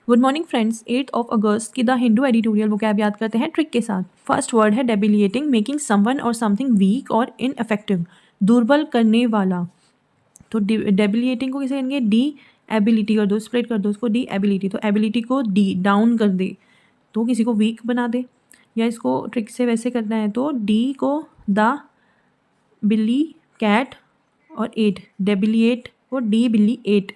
Good morning friends. 8 अगस्त की the Hindu editorial vocab याद करते हैं ट्रिक के साथ। फर्स्ट वर्ड है डेबिलिएटिंग, मेकिंग समवन और समथिंग वीक और इनइफेक्टिव, दुर्बल करने वाला। तो डेबिलिएटिंग को कैसे करेंगे? डी एबिलिटी कर दो, स्प्लिट कर दो उसको, डी एबिलिटी। तो एबिलिटी को डी डाउन कर दे तो किसी को वीक बना दे, या इसको ट्रिक से वैसे करना है तो डी को द बिल्ली कैट और एट, डेबिलिएट को डी बिल्ली एट,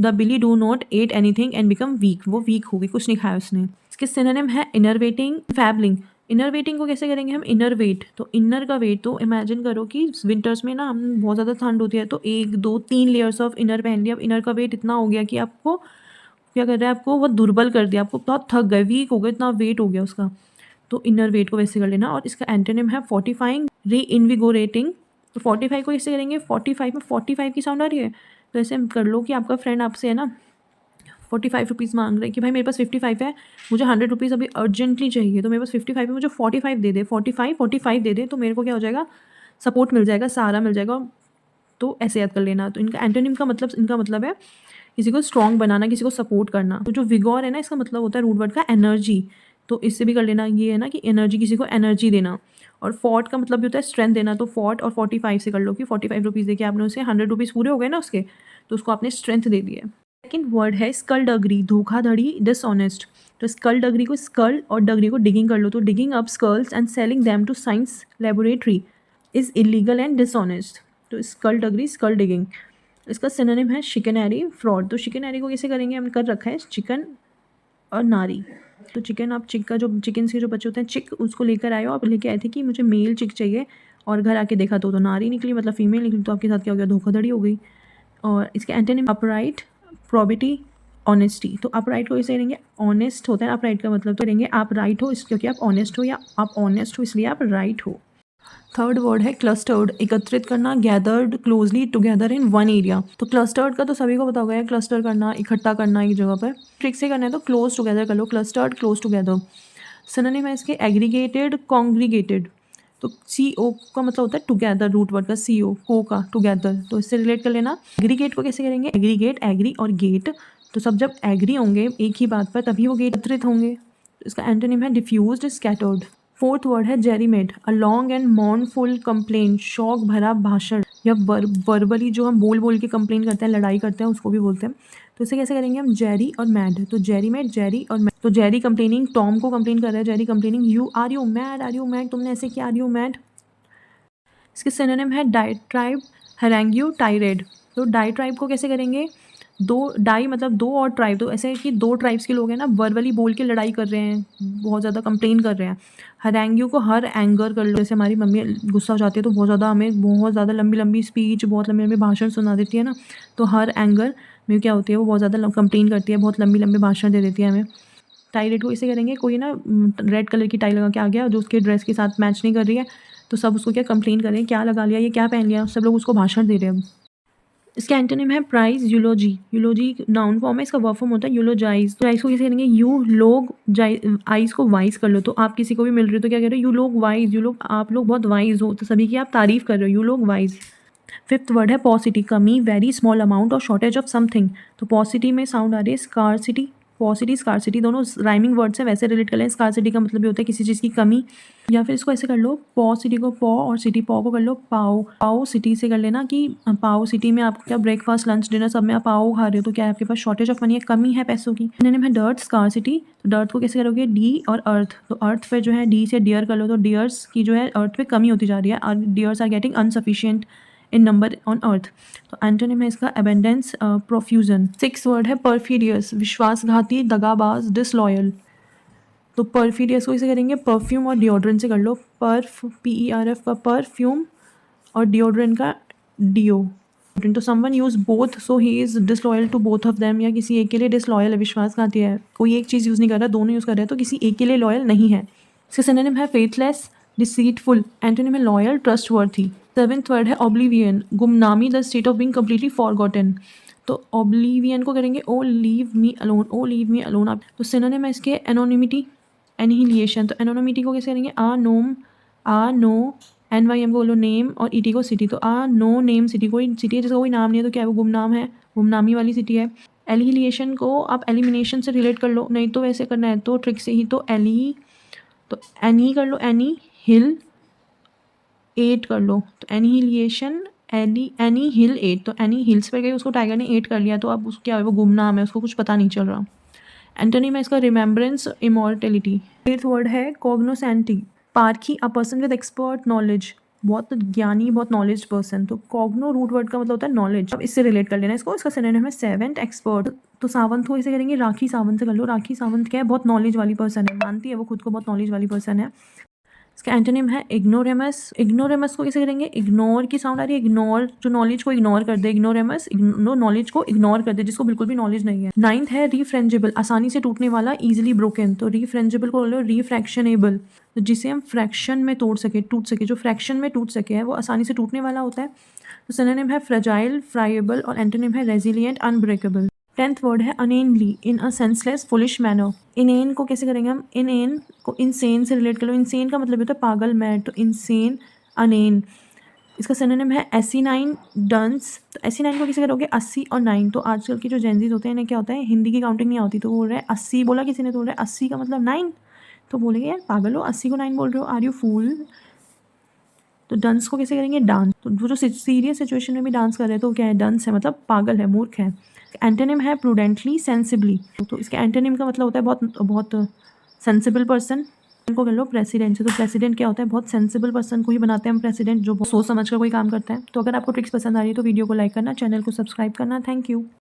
द बिली do not eat anything and become weak, वो वीक हो गई, कुछ नहीं खाया उसने। इसके सिनोनिम है इनरवेटिंग, फैबलिंग। इनरवेटिंग को कैसे करेंगे हम? इनर वेट, तो इनर का वेट, तो इमेजिन करो कि विंटर्स में ना हम बहुत ज़्यादा ठंड होती है तो 1 2 3 लेयर्स ऑफ इनर पहन लिया। अब इनर का वेट इतना हो गया कि आपको क्या कर रहा है, आपको वो दुर्बल कर दिया, आपको बहुत थक गए, वीक हो गए, इतना वेट हो गया उसका। तो इनर वेट को वैसे कर लेना। और इसका एंटोनिम है फोर्टिफाइंग, री इनविगोरेटिंग। तो 45 को कैसे करेंगे? 45 में 45 की साउंड आ रही है, तो ऐसे कर लो कि आपका फ्रेंड आपसे है ना 45 रुपीज़ मांग रहे हैं कि भाई मेरे पास 55 है, मुझे 100 रुपीज़ अभी अर्जेंटली चाहिए, तो मेरे पास 55 है, मुझे 45 दे दे, 45 दे दे, तो मेरे को क्या हो जाएगा? सपोर्ट मिल जाएगा, सहारा मिल जाएगा। तो ऐसे याद कर लेना। तो इनका एंटोनिम का मतलब, इनका मतलब है किसी को स्ट्रॉन्ग बनाना, किसी को सपोर्ट करना। तो जो विगोर है ना, इसका मतलब होता है रूट वर्ड का एनर्जी, तो इससे भी कर लेना। ये है ना कि एनर्जी, किसी को एनर्जी देना। और फॉर्ट का मतलब भी होता है स्ट्रेंथ देना, तो फॉर्ट और 45 से कर लो कि 45 रुपीज़ दे के आपने उसे 100 रुपीज़ पूरे हो गए ना उसके, तो उसको आपने स्ट्रेंथ दे दी है। सेकेंड वर्ड है स्कल्डगरी, धोखाधड़ी, डिसऑनेस्ट। तो स्कल्डगरी को स्कल और डगरी को डिगिंग कर लो, तो digging up skulls and selling them to science laboratory is illegal and dishonest. तो स्कल्डगरी, स्कल डिगिंग। इसका सिनोनिम है शिकनरी, फ्रॉड। तो शिकनरी को कैसे करेंगे? हम कर रखा है चिकन और नारी। तो चिकन, आप चिक का जो चिकन के जो बच्चे होते हैं चिक, उसको लेकर आए हो, आप लेके आए थे कि मुझे मेल चिक चाहिए, और घर आके देखा तो नारी निकली, मतलब फीमेल निकली, तो आपके साथ क्या हो गया? धोखाधड़ी हो गई। और इसके एंटोनिम अपराइट, प्रॉबिटी, ऑनेस्टी। तो अपराइट को कैसे करेंगे? ऑनेस्ट होता है अपराइट का मतलब, तो करेंगे आप राइट हो क्योंकि आप ऑनेस्ट हो, या आप ऑनेस्ट हो इसलिए आप राइट हो। थर्ड वर्ड है क्लस्टर्ड, एकत्रित करना, gathered closely together in one area. तो क्लस्टर्ड का तो सभी को पता होगा है, क्लस्टर करना, इकट्ठा करना एक जगह पर। ट्रिक से करना है तो क्लोज टुगेदर कर लो, क्लस्टर्ड, क्लोज टुगेदर। सिनोनिम है इसके एग्रीगेटेड, कॉन्ग्रीगेटेड। तो सी ओ का मतलब होता है टुगेदर, रूट वर्ड का सी ओ, को का टुगेदर, तो इससे रिलेट कर लेना। एग्रीगेट को कैसे करेंगे? एग्रीगेट, एग्री और गेट, तो सब जब एग्री होंगे एक ही बात पर तभी वो गेट एकत्रित होंगे। तो इसका एंटोनिम है डिफ्यूज्ड, स्कैटर्ड। फोर्थ वर्ड है jeremiad, a long and mournful complain, शौक भरा भाषण, या वर्बली जो हम बोल बोल के कंप्लेन करते हैं, लड़ाई करते हैं, उसको भी बोलते हैं। तो इसे कैसे करेंगे हम? जेरी और मैड। तो जेरी मेड, जेरी और मैड। तो जेरी कंप्लेनिंग, टॉम को कंप्लेन कर रहा है, Jerry complaining, you are you mad, are you mad, तुमने ऐसे किया, आर यू मैड। इसके सिनोनिम है डाइट्राइब, हैरेंग्यू, टाइरेड। तो डाइट्राइब को कैसे करेंगे? दो, डाई मतलब दो, और ट्राइब, तो ऐसे है कि दो ट्राइब्स के लोग हैं ना, वर्बली बोल के लड़ाई कर रहे हैं, बहुत ज़्यादा कंप्लेन कर रहे हैं। हरैंग्यू को हर एंगर कर लो, जैसे हमारी मम्मी गुस्सा हो जाती है तो बहुत ज़्यादा हमें बहुत ज़्यादा लंबी लंबी स्पीच, बहुत लंबी लंबी भाषण सुना देती है ना, तो हर एंगर में क्या होती है, वो बहुत ज़्यादा कंप्लेन करती है, बहुत लंबी लंबी भाषण दे देती है हमें। टाई को इसे करेंगे, कोई ना रेड कलर की टाई लगा के आ गया जो उसके ड्रेस के साथ मैच नहीं कर रही है, तो सब उसको क्या कंप्लेन करें, क्या लगा लिया, ये क्या पहन लिया, सब लोग उसको भाषण दे रहे हैं। इसका एंटोनिम है praise, eulogy. Eulogy noun form है, इसका वर्ब फॉर्म होता है यूलोजाइज। तो को कैसे करेंगे? यू लोग, आइज को वाइज कर लो, तो आप किसी को भी मिल रहे हो तो क्या कह रहे हो? यू लोग वाइज, यू लोग, आप लोग बहुत वाइज हो, तो सभी की आप तारीफ कर रहे हो, यू लोग वाइज। फिफ्थ वर्ड है पॉसिटी, कमी, वेरी स्मॉल अमाउंट और शॉर्टेज ऑफ समथिंग। तो पॉसिटी में साउंड आ रही है स्कार्सिटी, पॉसिटी, स्कार्सिटी, दोनों राइमिंग वर्ड से वैसे रिलेट कर लें। स्कार्सिटी का मतलब भी होता है किसी चीज़ की कमी, या फिर इसको ऐसे कर लो, पॉ सिटी को पॉ और सिटी पॉ को कर लो पाओ। पाओ सिटी से कर लेना कि पाओ सिटी में आप क्या ब्रेकफास्ट लंच डिनर सब में आप पाओ खा रहे हो, तो क्या है आपके पास शॉर्टेज ऑफ मनी है, कमी है पैसों की। नेम है डर्ट, स्कार्सिटी। तो डर्ट को कैसे करोगे? डी और अर्थ, तो अर्थ पे जो है डी से डियर कर लो, तो डियर्स की जो है अर्थ पे कमी होती जा रही है, deers are getting insufficient in number on earth. तो एंटोनिम है इसका एबेंडेंस, प्रोफ्यूजन। सिक्स वर्ड है परफीडियस, विश्वासघाती, दगाबाज, डिसलॉयल। तो परफीडियस को इसे करेंगे परफ्यूम और डिओड्रेंट से कर लो, पर्फ, PERF का परफ्यूम और डिओड्रेंट का डिओ। तो someone use both so he is disloyal to both of them, या किसी एक के लिए डिसलॉयल है, विश्वासघाती है, कोई एक चीज़ यूज़ नहीं कर रहा, दोनों यूज़ कर रहे हैं, तो किसी एक के लिए लॉयल नहीं है। इसका सिनोनिम है फेथलेस, डिसीटफुल। एंटोनिम है लॉयल, ट्रस्टवर्थी। सेवेंथ वर्ड है ऑब्लिवियन, गुमनामी, the state of being completely forgotten. तो ऑब्लिवियन को करेंगे O leave me alone, O leave me alone. आप तो सिनोनिम है इसके एनोनिमिटी, एनहिलिएशन। तो एनोनिमिटी को कैसे करेंगे? आ नो, NYM को बोलो नेम, और ET को सिटी। तो नो नेम सिटी, कोई सिटी है जिसका कोई नाम नहीं है, तो क्या है वो गुमनाम है, गुमनामी वाली सिटी है। एलिहिलेशन को आप एलिमिनेशन से रिलेट कर लो, नहीं तो वैसे करना है तो ट्रिक से ही, तो एनी कर लो, एनी हिल 8 कर लो, तो एनिहिलिएशन एनी हिल 8, तो एनी हिल्स पे गई, उसको टाइगर ने 8 कर लिया, तो अब उसको क्या है, वो गुमनाम है, उसको कुछ पता नहीं चल रहा। एंटोनिम है इसका रिमेम्बरेंस, इमॉर्टेलिटी। 8th वर्ड है कॉग्नोसेंटी, पारखी, a person with expert knowledge, बहुत ज्ञानी, बहुत नॉलेज पर्सन। तो कॉग्नो रूट वर्ड का मतलब होता है नॉलेज, अब इससे रिलेट कर लेना इसको। इसका सिनोनिम है सेवेंथ, एक्सपर्ट। तो सावंत हो इसे करेंगे राखी सावंत से कर लो, राखी सावंत क्या है, बहुत नॉलेज वाली पर्सन है, मानती है वो खुद को बहुत नॉलेज वाली पर्सन है। इसका एंटोनिम है इग्नोरेमस, इग्नोरेमस को कैसे करेंगे, इग्नोर की साउंड आ रही है, इग्नोर जो नॉलेज को इग्नोर कर दे, इग्नोरेमस नॉलेज को इग्नोर कर दे, जिसको बिल्कुल भी नॉलेज नहीं है। 9th है रीफ्रेंजेबल, आसानी से टूटने वाला, इजीली ब्रोकन। तो रीफ्रेंजेबल को बोलो रीफ्रैक्शनेबल, तो जिसे हम फ्रैक्शन में तोड़ सके, टूट सके, जो फ्रैक्शन में टूट सके है वो आसानी से टूटने वाला होता है। तो सिनोनिम है फ्रेजाइल, फ्राइएबल, और एंटोनिम है रेजिलिएंट, अनब्रेकेबल। 10th वर्ड है अनेनली, इन अ सेंसलेस फुलिश मैनर। इनेन को कैसे करेंगे हम, इनेन को इनसेन से रिलेट कर लो, इनसेन का मतलब होता है पागल, मैड, तो इनसेन, अनेन। इसका सिनोनिम है एसिनाइन, डंस। तो एसिनाइन को कैसे करोगे, 80 और 9। तो आजकल के जो जेंजीज होते हैं इन्हें क्या होता है, हिंदी की काउंटिंग नहीं आती, तो बोल रहे हैं 80 बोला किसी ने, तो बोल रहे हैं 80 का मतलब 9, तो बोलेंगे यार पागल हो, 80 को 9 बोल रहे हो, आर यू फूल। तो डंस को कैसे करेंगे, डांस। तो वो जो सीरियस सिचुएशन में भी डांस कर रहे हैं तो क्या है, डंस है, मतलब पागल है, मूर्ख है। एंटोनिम है प्रूडेंटली, सेंसिबली। तो इसके एंटोनिम का मतलब होता है बहुत बहुत सेंसिबल पर्सन। इनको कर लो प्रेसिडेंट से, तो प्रेसिडेंट क्या होता है, बहुत सेंसिबल पर्सन को ही बनाते हैं हम प्रेसिडेंट, जो बहुत सोच समझ कर कोई काम करता है। तो अगर आपको ट्रिक्स पसंद आ रही है तो वीडियो को लाइक करना, चैनल को सब्सक्राइब करना। Thank you.